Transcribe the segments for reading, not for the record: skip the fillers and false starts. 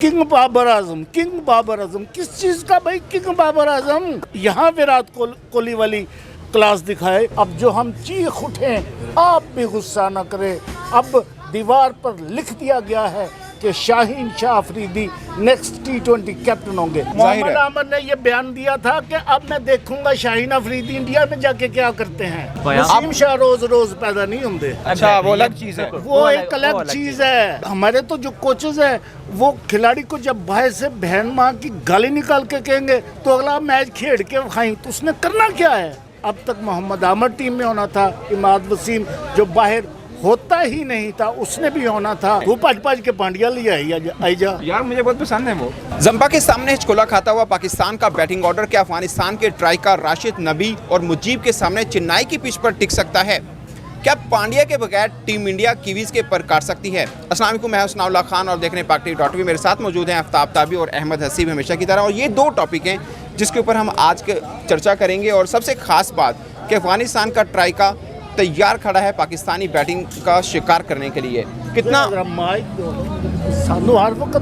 King Babar Azam, king Babar Azam किस चीज का भाई? किंग बाबर आजम यहाँ विराट कोहली वाली क्लास दिखाए। अब जो हम चीख उठे, आप भी गुस्सा न करें। अब दीवार पर लिख दिया गया है कि Shaheen Shah Afridi next T20 captain होंगे। मोहम्मद आमिर ने ये बयान दिया था कि अब मैं देखूंगा शाहीन अफरीदी इंडिया में जाके क्या करते हैं। वसीम शाह रोज रोज पैदा नहीं होंगे। अच्छा, वो अलग चीज है, वो एक अलग चीज है। हमारे तो जो कोचेज है वो खिलाड़ी को जब भाई से बहन माँ की गाली निकाल के कहेंगे तो अगला मैच खेल के खाई, तो उसने करना क्या है? अब तक मोहम्मद आमिर टीम में होना था, इमाद वसीम जो बाहर होता ही नहीं था उसने भी होना था। वो पाँच के पांडिया लिया आई जा यार, मुझे बहुत पसंद है वो। जंपा के सामने हिचकोला खाता हुआ पाकिस्तान का बैटिंग ऑर्डर क्या अफगानिस्तान के ट्राइकर राशिद नबी और मुजीब के सामने चेन्नई की पिच पर टिक सकता है? क्या पांड्या के बगैर टीम इंडिया कीवीज के पर काट सकती है? अस्सलाम वालेकुम, मैं हुस्नाउल्लाह खान और देख रहे हैं PakTV.TV। मेरे साथ मौजूद हैं आफ्ताब ताबी और अहमद हसीब हमेशा की तरह, और ये दो टॉपिक हैं जिसके ऊपर हम आज चर्चा करेंगे। और सबसे खास बात कि अफगानिस्तान का ट्राइका तैयार खड़ा है पाकिस्तानी बैटिंग का शिकार करने के लिए। कितना सानू हर वक्त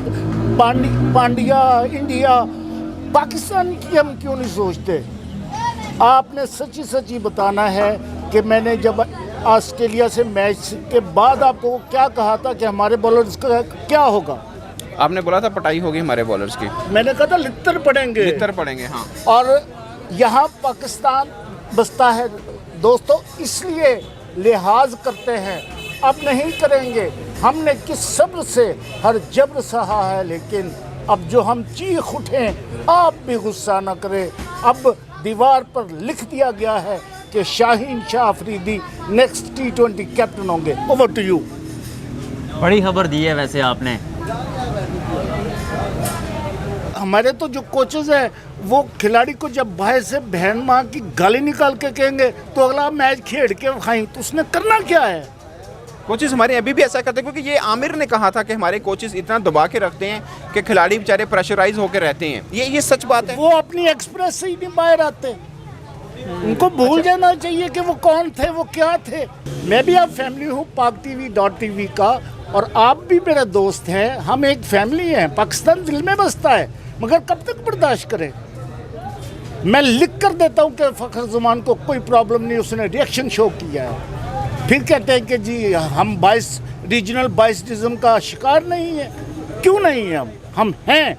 पांड्या इंडिया पाकिस्तान की हम क्यों नहीं सोचते? आपने सच्ची सच्ची बताना है कि मैंने जब ऑस्ट्रेलिया से मैच के बाद आपको क्या कहा था कि हमारे बॉलर्स का क्या होगा? आपने बोला था पटाई होगी हमारे बॉलर्स की। मैंने कहा था लित्तर पड़ेंगे। हाँ। और यहाँ पाकिस्तान बसता है दोस्तों, इसलिए लिहाज करते हैं। अब नहीं करेंगे। हमने किस सब्र से हर जब्र सहा है, लेकिन अब जो हम चीख उठे, आप भी गुस्सा न करें। अब दीवार पर लिख दिया गया है कि Shaheen Shah Afridi next T20 captain होंगे। Over to you. बड़ी खबर दी है वैसे आपने। हमारे तो जो कोचेज हैं वो खिलाड़ी को जब भाई से बहन माँ की गाली निकाल के कहेंगे तो अगला मैच खेल के खाई, तो उसने करना क्या है? कोचेस हमारे अभी भी ऐसा करते हैं, क्योंकि ये आमिर ने कहा था कि हमारे कोचेस इतना दबा के रखते हैं कि खिलाड़ी बेचारे प्रेशराइज होकर रहते हैं। ये सच बात है। वो अपनी एक्सप्रेस से ही नहीं बाहर आते। उनको भूल जाना चाहिए कि वो कौन थे, वो क्या थे। मैं भी आप फैमिली हूँ PakTV.TV का, और आप भी मेरे दोस्त हैं। हम एक फैमिली हैं। पाकिस्तान दिल में बसता है, मगर कब तक बर्दाश्त करें? मैं लिख कर देता हूँ कि फ़खर ज़मान को कोई प्रॉब्लम नहीं, उसने रिएक्शन शो किया है। फिर कहते हैं कि जी हम रीजनल बाइसडिज्म का शिकार नहीं है। क्यों नहीं है? हम हैं।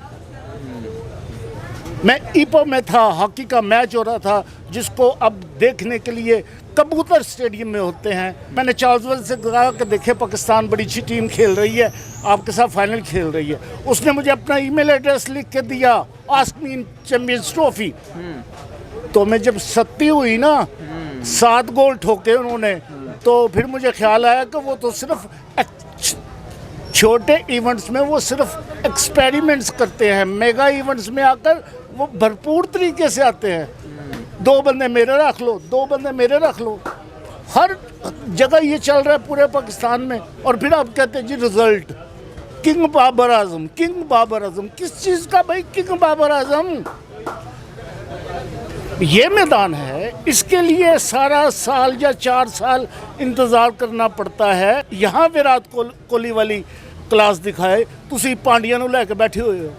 मैं ईपो में था, हॉकी का मैच हो रहा था जिसको अब देखने के लिए कबूतर स्टेडियम में होते हैं। मैंने चार्ल्सवेल से कहा कि देखे पाकिस्तान बड़ी अच्छी टीम खेल रही है, आपके साथ फाइनल खेल रही है। उसने मुझे अपना ईमेल एड्रेस लिख के दिया, आस्क मी इन चैंपियंस ट्रॉफी। तो मैं जब 70 हुई ना, 7 गोल ठोके उन्होंने, तो फिर मुझे ख्याल आया कि वो तो सिर्फ छोटे इवेंट्स में वो सिर्फ एक्सपेरिमेंट्स करते हैं। मेगा इवेंट्स में आकर वो भरपूर तरीके से आते हैं। 2 बंदे मेरे रख लो, 2 बंदे मेरे रख लो। हर जगह ये चल रहा है पूरे पाकिस्तान में। और फिर आप कहते हैं जी result, king Babar Azam, king Babar Azam किस चीज का भाई? किंग बाबर आजम ये मैदान है, इसके लिए सारा साल या 4 साल इंतजार करना पड़ता है। यहाँ विराट कोहली वाली क्लास दिखाए, तुसी पांडिया नूं लैके बैठे हुए हो।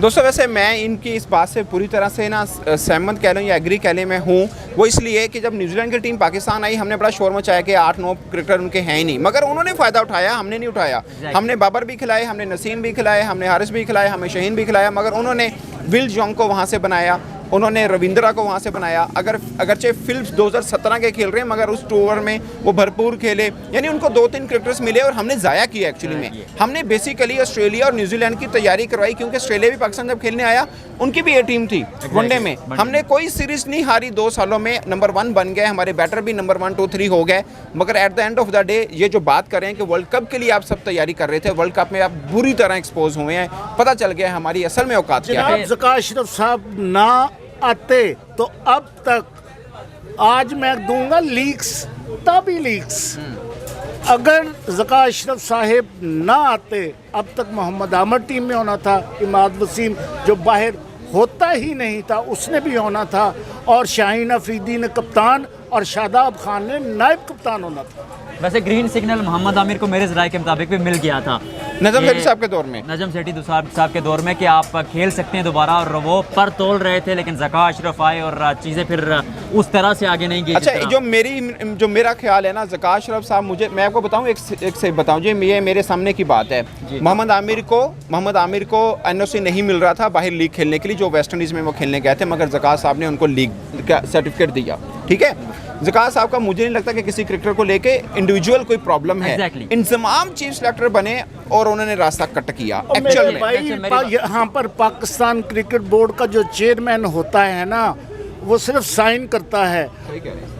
दोस्तों, वैसे मैं इनकी इस बात से पूरी तरह से ना सहमत कह लूँ या एग्री कह लें मैं हूँ। वो इसलिए कि जब न्यूजीलैंड की टीम पाकिस्तान आई, हमने बड़ा शोर मचाया कि 8-9 क्रिकेटर उनके हैं ही नहीं, मगर उन्होंने फ़ायदा उठाया, हमने नहीं उठाया। हमने बाबर भी खिलाए, हमने नसीम भी खिलाए, हमने हारिस भी खिलाए, हमें शहीन भी खिलाया, मगर उन्होंने विल जॉन्ग को वहाँ से बनाया, उन्होंने रविंद्रा को वहाँ से बनाया। अगरचे फिल्प्स 2017 के खेल रहे हैं, मगर उस टूर में वो भरपूर खेले। यानी उनको 2-3 क्रिकेटर्स मिले और हमने ज़ाया किया। एक्चुअली में हमने बेसिकली ऑस्ट्रेलिया और न्यूजीलैंड की तैयारी करवाई, क्योंकि ऑस्ट्रेलिया भी पाकिस्तान जब खेलने आया उनकी भी ये टीम थी वनडे में। हमने कोई सीरीज़ नहीं हारी, 2 सालों में नंबर 1 बन गए, हमारे बैटर भी नंबर 1, 2, 3 हो गए। मगर at the end of the day ये जो बात कर रहे हैं कि वर्ल्ड कप के लिए आप सब तैयारी कर रहे थे, वर्ल्ड कप में आप बुरी तरह एक्सपोज हुए हैं। पता चल गया हमारी असल में औकात क्या है। ज़का अशरफ साहब ना आते तो अब तक आज मैं दूंगा लीक्स, तभी लीक्स। अगर ज़का अशरफ साहिब ना आते अब तक मोहम्मद आमिर टीम में होना था, इमाद वसीम जो बाहर होता ही नहीं था उसने भी होना था, और शाहीन अफरीदी ने कप्तान और शादाब खान ने नायब कप्तान होना था। वैसे ग्रीन सिग्नल मोहम्मद आमिर को मेरे ज़राए के मुताबिक भी मिल गया था। नजम ये सेठी साहब के दौर में, नजम सेठी साहब के दौर में कि आप खेल सकते हैं दोबारा, और वो पर तोल रहे थे, लेकिन ज़का अशरफ आए और चीज़ें फिर उस तरह से आगे नहीं गई। अच्छा, जो मेरा ख्याल है ना, ज़का अशरफ साहब, मैं आपको बताऊं, एक से बताऊं जी, ये मेरे सामने की बात है। मोहम्मद आमिर को एनओसी नहीं मिल रहा था बाहर लीग खेलने के लिए, जो वेस्ट इंडीज़ में वो खेलने गए थे, मगर ज़का साहब ने उनको लीग का सर्टिफिकेट दिया। ठीक है, ज़का साहब का मुझे नहीं लगता कि किसी क्रिकेटर को लेके इंडिविजुअल कोई प्रॉब्लम है। इंतज़ाम चीफ सेलेक्टर बने और उन्होंने रास्ता कट किया एक्चुअल में। भाई यहाँ पर पाकिस्तान क्रिकेट बोर्ड का जो चेयरमैन होता है ना, वो सिर्फ साइन करता है,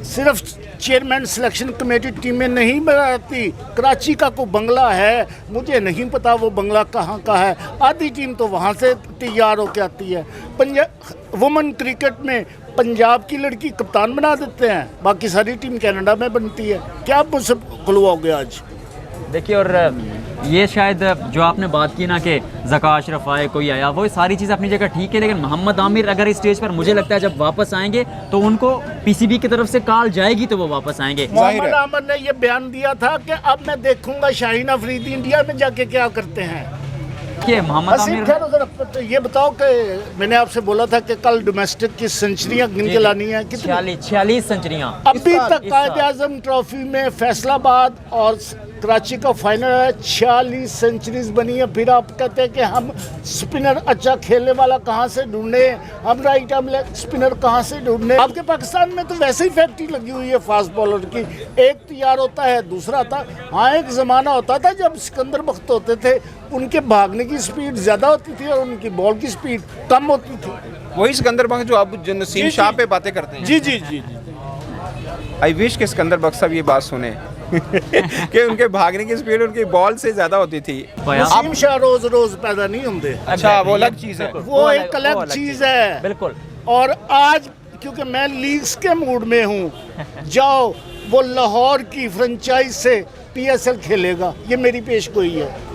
सिर्फ चेयरमैन सिलेक्शन कमेटी टीमें नहीं बनाती। कराची का कोई बंगला है, मुझे नहीं पता वो बंगला कहाँ का है, आधी टीम तो वहाँ से तैयार होकर आती है। पंजाब वुमेन क्रिकेट में पंजाब की लड़की कप्तान बना देते हैं, बाकी सारी टीम कनाडा में बनती है। क्या आप मुझसे खुलवाओगे आज? देखिए, और ये शायद जो आपने बात की ना कि ज़का अशरफ आए, कोई आया, वो सारी चीज़ अपनी जगह ठीक है, लेकिन मोहम्मद आमिर अगर इस स्टेज पर, मुझे लगता है जब वापस आएंगे तो उनको पीसीबी की तरफ से कॉल जाएगी तो वो वापस आएंगे। मोहम्मद आमिर ने ये बयान दिया था कि अब मैं देखूंगा शाहीन अफरीदी इंडिया में जाके क्या करते हैं। कि मोहम्मद आमिर, ये बताओ कि मैंने आपसे बोला था कि कल डोमेस्टिक की सेंचुरियां गिन के लानी है, कितनी? 46 सेंचुरियां अभी तक कायद-ए-आज़म ट्रॉफी में फैसलाबाद और कराची का फाइनल है, 46 सेंचुरीज बनी है। फिर आप कहते हैं कि हम स्पिनर अच्छा खेलने वाला कहाँ से ढूंढे, हम राइट आर्म स्पिनर कहाँ से ढूंढे? आपके पाकिस्तान में तो वैसे ही फैक्ट्री लगी हुई है फास्ट बॉलर की, एक तैयार होता है दूसरा आता। हाँ, एक ज़माना होता था जब सिकंदर बख्त होते थे, उनके भागने की स्पीड ज़्यादा होती थी और उनकी बॉल की स्पीड कम होती थी। वही सिकंदर बख्त जो आप नसीम शाह पे बातें करते हैं। जी जी जी, आई विश के सिकंदर बख्त साहब ये बात सुने कि उनके भागने की स्पीड उनकी बॉल से ज्यादा होती थी। नसीम शाह रोज रोज पैदा नहीं होते। अच्छा, वो अलग चीज है, वो एक अलग चीज है। बिल्कुल। और आज क्योंकि मैं लीग्स के मूड में हूँ, जाओ वो लाहौर की फ्रेंचाइज से PSL खेलेगा, ये मेरी पेशगोई है।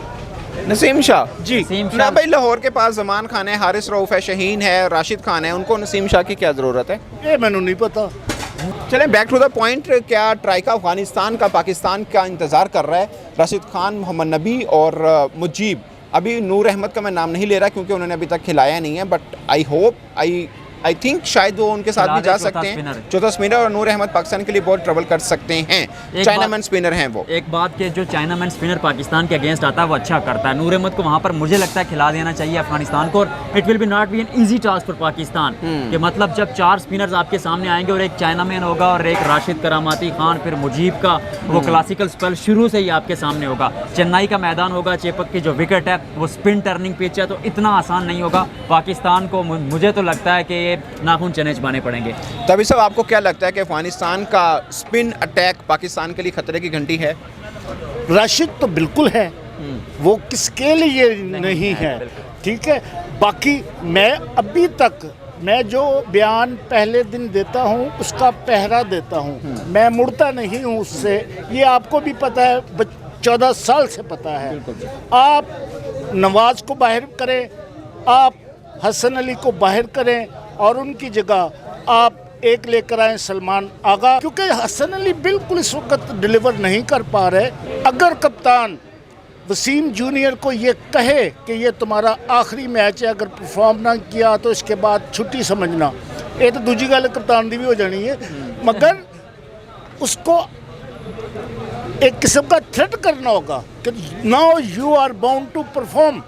नसीम शाह जी ना भाई, लाहौर के पास जमान खान है, हारिस रऊफ है, शहीन है, राशिद खान है, उनको नसीम शाह की क्या जरूरत है? ये मैंने नहीं पता। चलें बैक टू द पॉइंट। क्या ट्राइका अफगानिस्तान का पाकिस्तान का इंतज़ार कर रहा है? राशिद खान, मोहम्मद नबी और मुजीब। अभी नूर अहमद का मैं नाम नहीं ले रहा क्योंकि उन्होंने अभी तक खिलाया नहीं है, बट आई थिंक शायद वो उनके साथ भी जा सकते हैं। चौथा स्पिनर, और नूर अहमद पाकिस्तान के लिए बहुत ट्रबल कर सकते हैं। चाइनामैन स्पिनर हैं वो। एक बात के जो चाइनामैन स्पिनर पाकिस्तान के अगेंस्ट आता है वो अच्छा करता है। नूर अहमद को वहाँ पर मुझे लगता है खिला देना चाहिए अफगानिस्तान को, और it will be not be an easy task for Pakistan. कि मतलब जब 4 स्पिनर्स आपके सामने आएंगे और एक चाइनामैन होगा और एक राशिद करामाती खान, फिर मुजीब का वो क्लासिकल स्पेल शुरू से ही आपके सामने होगा। चेन्नई का मैदान होगा, चेपक की जो विकेट है वो स्पिन टर्निंग पिच है, तो इतना आसान नहीं होगा पाकिस्तान को। मुझे तो लगता है कि ये नाखून चने चबाने पड़ेंगे। तभी सब आपको क्या लगता है कि अफगानिस्तान का स्पिन अटैक पाकिस्तान के लिए खतरे की घंटी है? राशिद तो बिल्कुल है, वो किसके लिए नहीं है, ठीक है। बाकी मैं अभी तक मैं जो बयान पहले दिन देता हूँ उसका पहरा देता हूँ, मैं मुड़ता नहीं हूँ उससे। ये आपको भी पता है, 14 साल से पता है। आप नवाज को बाहर करें, आप हसन अली को बाहर करें, और उनकी जगह आप एक लेकर आए सलमान आगा, क्योंकि हसन अली बिल्कुल इस वक्त डिलीवर नहीं कर पा रहे। अगर कप्तान वसीम जूनियर को ये कहे कि ये तुम्हारा आखिरी मैच है, अगर परफॉर्म ना किया तो इसके बाद छुट्टी समझना, ये तो दूजी गल कप्तान दी भी हो जानी है, मगर उसको एक किस्म का थ्रेट करना होगा कि now you are bound to perform.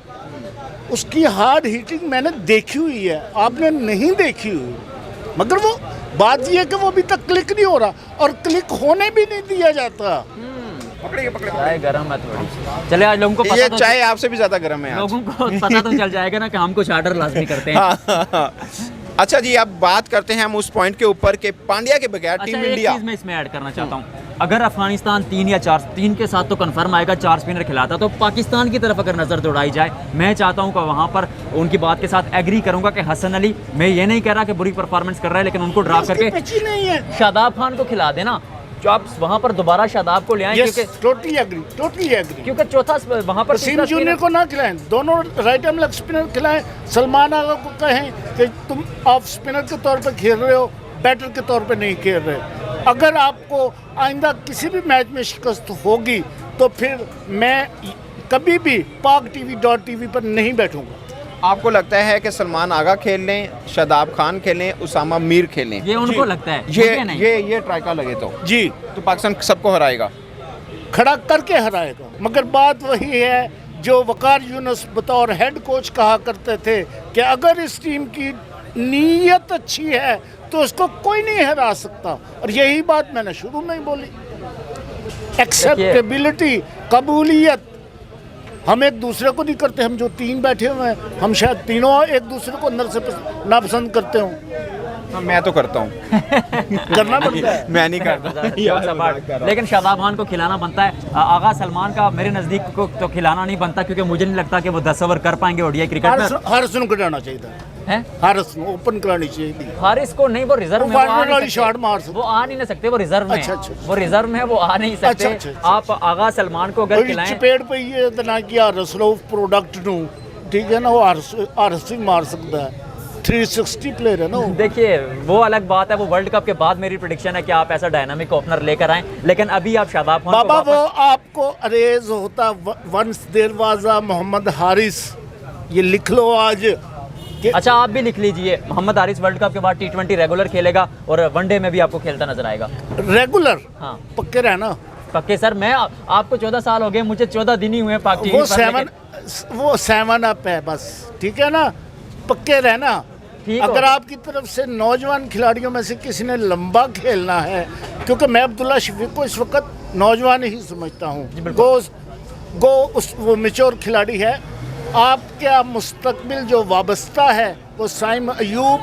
उसकी हार्ड हिटिंग मैंने देखी हुई है, आपने नहीं देखी हुई, मगर वो बात ये है कि वो अभी तक क्लिक नहीं हो रहा, और क्लिक होने भी नहीं दिया जाता। पकड़िए चाय गरम है थोड़ी। चले, आज लोगों को पता ये तो चाय आपसे भी ज्यादा गर्म है आज। लोगों को पता तो चल जाएगा ना कि हम कुछ ऑर्डर लाजमी करते हैं। अच्छा जी, अब बात करते हैं हम उस पॉइंट के ऊपर कि पांड्या के बगैर टीम इंडिया। एक चीज मैं इसमें ऐड करना चाहता हूँ, अगर अफगानिस्तान 3 या 4, 3 के साथ तो कंफर्म आएगा, 4 स्पिनर खिलाता, तो पाकिस्तान की तरफ अगर नजर दौड़ाई जाए, मैं चाहता हूँ कि वहाँ पर उनकी बात के साथ एग्री करूंगा कि हसन अली, मैं ये नहीं कह रहा कि बुरी परफॉर्मेंस कर रहा है, लेकिन उनको ड्रॉप करके नहीं है, शादाब खान को खिला देना, जो आप वहाँ पर दोबारा शादाब को ले आए, क्योंकि टोटली एग्री, क्योंकि चौथा वहाँ पर वसीम जूनियर को ना खिलाएं, दोनों राइट आर्म लेग स्पिनर खिलाएं। सलमान आगा को कहें कि तुम ऑफ स्पिनर के तौर पर खेल रहे हो, बैटर के तौर पर नहीं खेल रहे। अगर आपको आइंदा किसी भी मैच में शिकस्त होगी तो फिर मैं कभी भी PAKTV.TV पर नहीं बैठूंगा। आपको लगता है कि सलमान आगा खेल लें, शादाब खान खेलें, उसामा मीर खेलें, ये उनको जी। लगता है, मुझे नहीं। ये ट्राइका लगे जी तो पाकिस्तान सबको हराएगा? खड़ा करके हराएगा। मगर बात वही है जो वकार यूनुस बतौर हेड कोच कहा करते थे कि अगर इस टीम की नीयत अच्छी है तो उसको कोई नहीं हरा सकता, और यही बात मैंने शुरू में ही बोली। एक्सेप्टेबिलिटी, कबूलियत हम एक दूसरे को नहीं करते। हम जो तीन बैठे हुए हैं, हम शायद तीनों एक दूसरे को अंदर से नापसंद करते हो। हाँ, मैं तो करता हूँ। करना पड़ता है। मैं नहीं करता। लेकिन शादाब खान को खिलाना बनता है। आगा सलमान का मेरे नज़दीक को तो खिलाना नहीं बनता, क्योंकि मुझे नहीं लगता कि वो 10 ओवर कर पाएंगे ओडीआई क्रिकेट में। हारिस को कराना चाहिए था, हैं? हारिस को ओपन करानी चाहिए थी। हारिस को नहीं, वो रिजर्व में, वो फाइनल वाली शॉट मार सकते। वो आ नहीं ना सकते, वो रिजर्व में अच्छा, है। अच्छा। वो रिजर्व में है, वो आ नहीं सकते। अच्छा, अच्छा। आप आगा सलमान को अगर खिलाएं, चपेट पे ये इतना किया रसरौफ प्रोडक्ट नू, ठीक है ना, वो हारिस ही मार सकता है। 360 प्लेयर है ना वो। देखिए वो अलग बात है, वो वर्ल्ड कप के बाद मेरी प्रेडिक्शन है कि आप ऐसा डायनामिक ओपनर लेकर आएं, लेकिन अभी आप शादाब खान बाबा को वो वापस... आपको अरेज होता वंस देर वाजा मोहम्मद हारिस, ये लिख लो आज कि अच्छा आप भी लिख लीजिए, मोहम्मद हारिस वर्ल्ड कप के बाद T20 रेगुलर खेलेगा और वनडे में भी आपको खेलता नजर आएगा। रेगुलर हाँ पक्के रहना। पक्के सर, मैं आपको 14 साल हो गए, मुझे 14 दिन ही हुए पाक टीवी वो पर, 7 अप है बस, ठीक है ना, पक्के रहना। ठीक अगर हो। आपकी तरफ से नौजवान खिलाड़ियों में से किसी ने लंबा खेलना है, क्योंकि मैं अब्दुल्ला शफीक को इस वक्त नौजवान ही समझता हूँ, वो मैच्योर खिलाड़ी है। आपका मुस्तकबिल जो वाबस्ता है वो साइम अयूब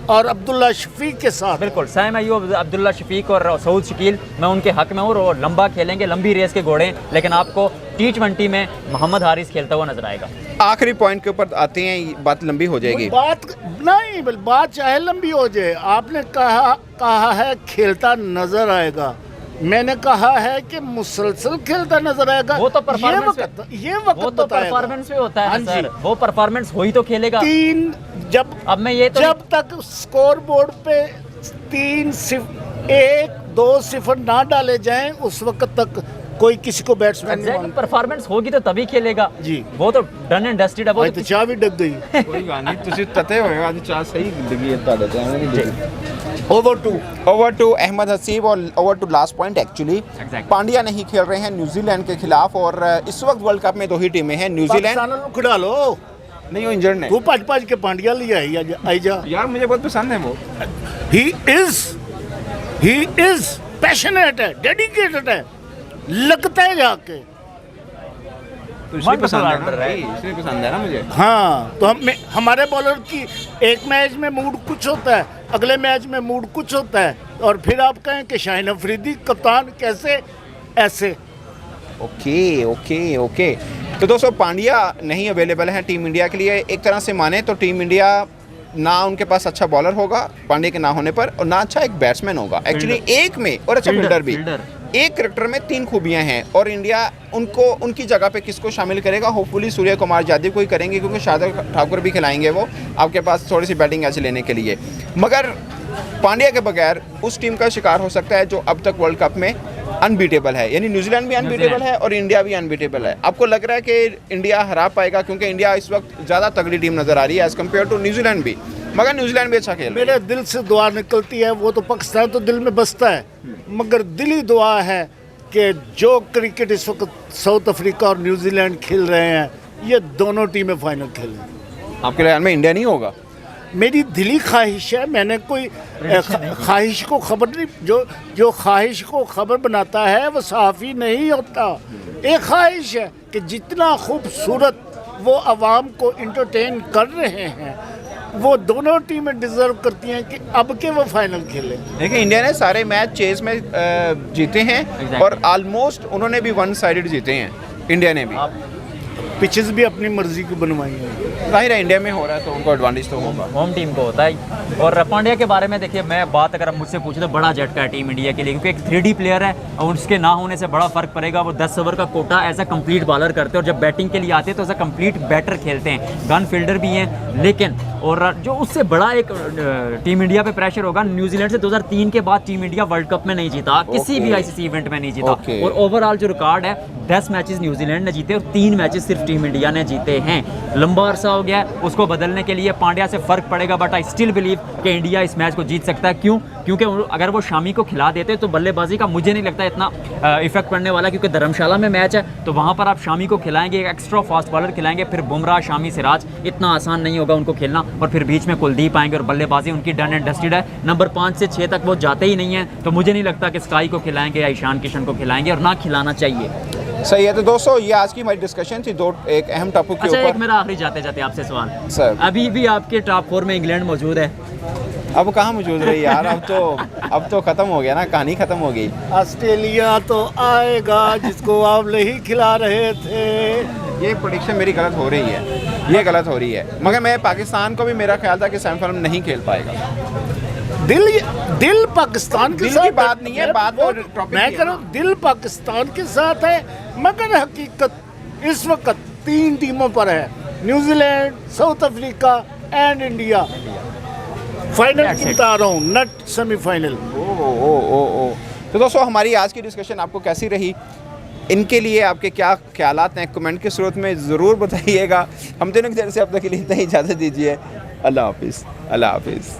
और अब्दुल्ला शफीक के साथ। बिल्कुल, साइम अयूब, अब्दुल्ला शफीक और सऊद शकील, मैं उनके हक में हूँ। और लंबा खेलेंगे, लंबी रेस के घोड़े हैं, लेकिन आपको T20 में मोहम्मद हारिस खेलता हुआ नजर आएगा। आखिरी पॉइंट के ऊपर आते हैं, बात लंबी हो जाएगी। बात चाहे लंबी हो जाए, आपने कहा है खेलता नजर आएगा, मैंने कहा है कि मुसलसल खेलता नजर आएगा। वो तो परफॉर्मेंस ये वक्त वो तो परफॉर्मेंस पे होता है ना सर, वो परफॉर्मेंस हुई तो खेलेगा। अब मैं ये तो जब तक स्कोर बोर्ड पे 1-2-0 ना डाले जाएं, उस वक्त तक कोई किसी को बैट्समैन नहीं मानता। परफॉर्मेस होगी तो तभी खेलेगा जी, वो तो डन एंड डस्टेड है। वो तो चाह भी डग गई। कोई बात नहीं, तुझे तते होएगा आज चाह सही लगी है ताड़ा चाह। ओवर टू अहमद हसीब और over to last point actually. Pandya नहीं खेल रहे हैं न्यूजीलैंड के खिलाफ, और इस वक्त वर्ल्ड कप में 2 ही टीमें हैं, न्यूजीलैंड। खिला लो नहीं, वो इंजर्ड नहीं। तू पाँच के पांड्या लिया आई जा यार, मुझे बहुत पसंद है वो। ही इज पैशनेट है, डेडिकेटेड है, लगता है जाके। तो इसलिए पसंद है ना, इसलिए पसंद है ना मुझे। हाँ, तो हमारे बॉलर की एक मैच में मूड कुछ होता है, अगले मैच में मूड कुछ होता है, और फिर आप कहें कि शाहीन अफरीदी कप्तान कैसे ऐसे। ओके। तो दोस्तों, पांड्या नहीं अवेलेबल है टीम इंडिया के लिए। एक तरह से माने तो टीम इंडिया ना उनके पास अच्छा बॉलर होगा पांड्या के ना होने पर, और ना अच्छा एक बैट्समैन होगा एक्चुअली एक में, और अच्छा फील्डर भी। एक क्रिकेटर में 3 खूबियां हैं, और इंडिया उनकी जगह पे किसको शामिल करेगा? होपफुली सूर्य कुमार यादव को ही करेंगे, क्योंकि शार्दुल ठाकुर भी खिलाएंगे वो आपके पास थोड़ी सी बैटिंग ऐसे लेने के लिए। मगर पांड्या के बगैर उस टीम का शिकार हो सकता है जो अब तक वर्ल्ड कप में अनबीटेबल है, यानी न्यूजीलैंड भी अनबीटेबल है और इंडिया भी अनबीटेबल है। आपको लग रहा है कि इंडिया हरा पाएगा? क्योंकि इंडिया इस वक्त ज़्यादा तगड़ी टीम नज़र आ रही है एज़ कम्पेयर टू न्यूजीलैंड भी, मगर न्यूजीलैंड भी अच्छा खेल। मेरे दिल से दुआ निकलती है, वो तो पाकिस्तान तो दिल में बसता है, मगर दिली दुआ है कि जो क्रिकेट इस वक्त साउथ अफ्रीका और न्यूजीलैंड खेल रहे हैं, ये दोनों टीमें फाइनल खेलें। आपके ख्याल में इंडिया नहीं होगा? मेरी दिली ख्वाहिश है, मैंने कोई ख्वाहिश को खबर नहीं, जो ख्वाहिश को खबर बनाता है वो सहाफ़ी नहीं होता। एक ख्वाहिश है कि जितना खूबसूरत वो आवाम को इंटरटेन कर रहे हैं, वो दोनों टीमें डिजर्व करती हैं कि अब के वो फाइनल खेलें। देखिए, इंडिया ने सारे मैच चेस में जीते हैं, और ऑलमोस्ट उन्होंने भी 1 साइडेड जीते हैं, इंडिया ने भी। पिचेस भी अपनी मर्जी की बनवाई हैं। जाहिर है इंडिया में हो रहा है तो उनको एडवांटेज तो होगा, होम टीम को होता है। और पांड्या के बारे में देखिए, मैं बात अगर आप मुझसे पूछे तो बड़ा झटका है टीम इंडिया के लिए, क्योंकि एक 3D प्लेयर है और उसके ना होने से बड़ा फर्क पड़ेगा। वो 10 ओवर का quota as a complete bowler करते हैं, और जब बैटिंग के लिए आते हैं तो एज अ कंप्लीट बैटर खेलते हैं, गन फील्डर भी हैं, लेकिन और जो उससे बड़ा एक टीम इंडिया पे प्रेशर होगा, न्यूजीलैंड से 2003 के बाद टीम इंडिया वर्ल्ड कप में नहीं जीता, किसी भी आईसीसी इवेंट में नहीं जीता। और ओवरऑल जो रिकॉर्ड है 10 मैचेस न्यूजीलैंड ने जीते और 3 मैचेस सिर्फ टीम इंडिया ने जीते हैं। लंबा अरसा हो गया है, उसको बदलने के लिए पांड्या से फर्क पड़ेगा, बट आई स्टिल बिलीव कि इंडिया इस मैच को जीत सकता है। क्यों? क्योंकि अगर वो शामी को खिला देते तो बल्लेबाजी का मुझे नहीं लगता इतना इफेक्ट पड़ने वाला, क्योंकि धर्मशाला में मैच है तो वहाँ पर आप शामी को खिलाएंगे, एक एक्स्ट्रा फास्ट बॉलर खिलाएंगे, फिर बुमराह, शामी, सिराज, इतना आसान नहीं होगा उनको खेलना, और फिर बीच में कुलदीप आएंगे और बल्लेबाजी उनकी डन एंड डस्टेड है। नंबर 5 से 6 तक वो जाते ही नहीं हैं, तो मुझे नहीं लगता कि स्काई को खिलाएंगे या ईशान किशन को खिलाएंगे, और ना खिलाना चाहिए। सही है। तो दोस्तों ये आज की हमारी डिस्कशन थी एक अहम टॉपिक के अच्छा, ऊपर। एक मेरा आखिरी जाते जाते आपसे सवाल सर, अभी भी आपके टॉप 4 में इंग्लैंड मौजूद है? अब कहाँ मौजूद रही यार, अब तो खत्म हो गया ना, कहानी खत्म हो गई। ऑस्ट्रेलिया तो आएगा जिसको आप नहीं खिला रहे थे। ये प्रेडिक्शन मेरी गलत हो रही है, ये गलत हो रही है, मगर मैं पाकिस्तान को भी मेरा ख्याल था कि सेमीफाइनल में नहीं खेल पाएगा। दिल पाकिस्तान के दिल साथ की बात नहीं है, बात तो टॉपिक मैं की है कह रहा हूँ दिल पाकिस्तान के साथ है, मगर हकीकत इस वक्त 3 टीमों पर है, New Zealand, south Africa and India. Final की बता रहा हूँ, नट सेमीफाइनल। ओ। तो दोस्तों हमारी आज की डिस्कशन आपको कैसी रही, इनके लिए आपके क्या ख्यालात हैं, कमेंट के स्रोत में ज़रूर बताइएगा। हम दोनों की तरफ से अब तक के लिए इतना ही इजाज़त दीजिए। अल्लाह हाफिज़।